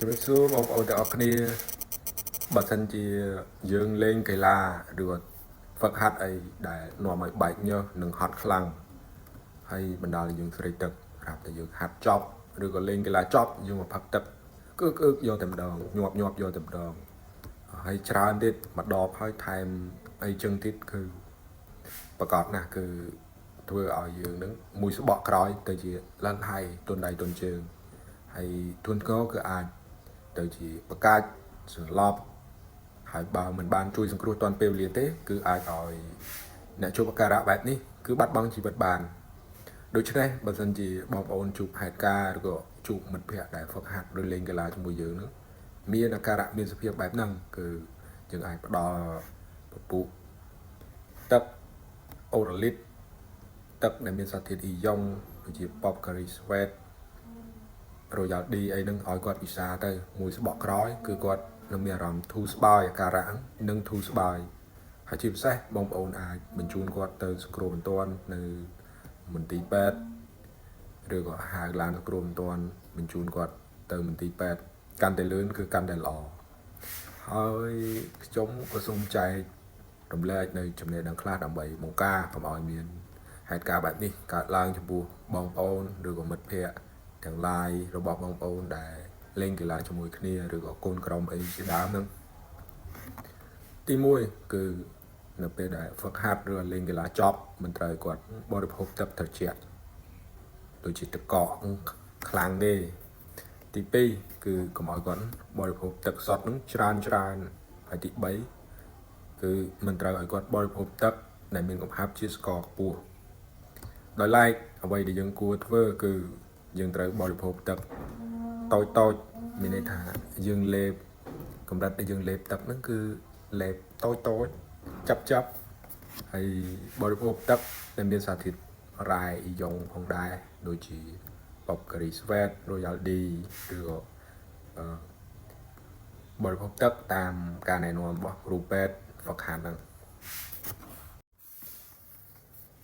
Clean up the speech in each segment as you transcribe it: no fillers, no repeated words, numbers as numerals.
ជំរាបសួរបងប្អូនទាំងអស់គ្នាបើសិនជាយើងលេងកីឡាឬក៏ហ្វឹកហាត់អីដែលនាំឲ្យបែកញើសនិងហត់ខ្លាំងហើយបណ្ដាលឲ្យយើងស្រេកទឹកប្រាប់តែយើងហាត់ចប់ឬក៏លេងកីឡាចប់យើងមកផឹកទឹកគឺយកតែម្ដងញាប់យកតែម្ដងហើយច្រើនទៀតមកដបហើយថែមអីចឹងទៀតគឺប្រកបណាស់គឺធ្វើឲ្យយើងនឹងមួយស្បក់ក្រោយទៅជាឡើងហើយទុនដៃទុនជើងហើយទុនកគឺអាចទៅជាបកាច់សន្លប់ហើយបើមិនបានជួយសង្គ្រោះទាន់ពេលវេលាទេគឺអាចឲ្យអ្នកជួបអាការៈបែបនេះគឺបាត់បង់ជីវិតបានដូច្នេះបើសិនជាបងប្អូនជួបហេតុការណ៍ឬក៏ជួបមិត្តភ័ក្តិដែលហ្វឹកហាត់ឬលេងកីឡាជាមួយយើងនឹងមានអាការៈមានសភាពបែបហ្នឹងគឺយើងអាចផ្ដល់ពពុះទឹកអូរ៉ាលីតទឹកដែលមានសារធាតុអ៊ីយ៉ុងដូចជា Pocari Sweat Royal D អីហ្នឹងឲ្យគាត់ពិសាទៅមួយស្បក់ក្រោយគឺគាត់នឹងមានអារម្មណ៍ធូរស្បើយអាការៈនឹងធូរស្បើយហើយជាពិសេសបងប្អូនអាចបញ្ជូនគាត់ទៅសង្គ្រោះបន្ទាន់នៅមន្ទីរពេទ្យឬក៏ហៅឡានសង្គ្រោះបន្ទាន់បញ្ជូនគាត់ទៅមន្ទីរពេទ្យកាន់តែលឿនគឺកាន់តែល្អហើយខ្ញុំក៏សូមចែករំលែកនៅចំណេះដឹងខ្លះដើម្បីបង្ការកុំឲ្យមានហេតុការណ៍បែបនេះកើតឡើងចំពោះបងប្អូនឬក៏មិត្តភ័ក្តិទាំងឡាយរបស់បងប្អូនដែលលេងកីឡាជាមួយគ្នាឬក៏កូនក្រុមអីជាដើមហ្នឹងទី1គឺនៅពេលដែលហ្វឹកហាត់ឬលេងកីឡាចប់មិនត្រូវគាត់បរិភោគទឹកត្រជាក់ដូចជាទឹកកកខ្លាំងទេទី2គឺកុំឲ្យគាត់បរិភោគទឹកសុទ្ធហ្នឹងច្រើនហើយទី3គឺមិនត្រូវឲ្យគាត់បរិភោគទឹកដែលមានកំហាប់ជាស្ករខ្ពស់ដោយឡែកអ្វីដែលយើងគួរធ្វើគឺយើងត្រូវបរិភោគទឹកតូចមានន័យថាយើងលេបកម្រិតដែលយើងលេបទឹកហ្នឹងគឺលេបតូចចាប់ហើយបរិភោគទឹកដែលមានសារធាតុរ៉ែអ៊ីយ៉ុងផងដែរដូចជា Pocari Sweat Royal D ឬក៏បរិភោគទឹកតាមការណែនាំរបស់គ្រូពេទ្យហ្វឹកហាត់ហ្នឹង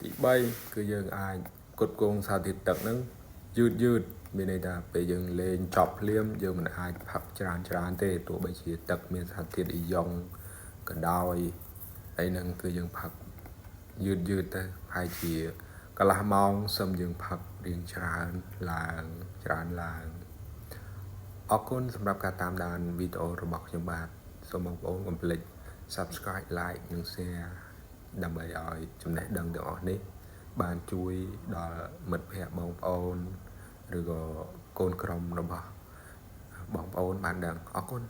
ទី3គឺយើងអាចផ្គត់ផ្គង់សារធាតុទឹកហ្នឹងយឺតមានន័យថាពេលយើងលេងចប់ភ្លាមយើងមិនអាចផឹកច្រើនទេទោះបីជាទឹកមានសារធាតុអ៊ីយ៉ុងក៏ដោយហើយនឹងគឺយើងផឹកយឺតទៅហើយជាកន្លះម៉ោងសឹមយើងផឹករៀងច្រើនឡើងអរគុណសម្រាប់ការតាមដានវីដេអូរបស់ខ្ញុំបាទសូមបងប្អូនកុំភ្លេច Subscribe Like និង Share ដើម្បីឲ្យចំណេះដឹងទាំងអស់នេះបានជួយដល់មិត្តភ័ក្តិបងប្អូនឬក៏កូនក្រុមរបស់បងប្អូនបានដឹងអរគុណ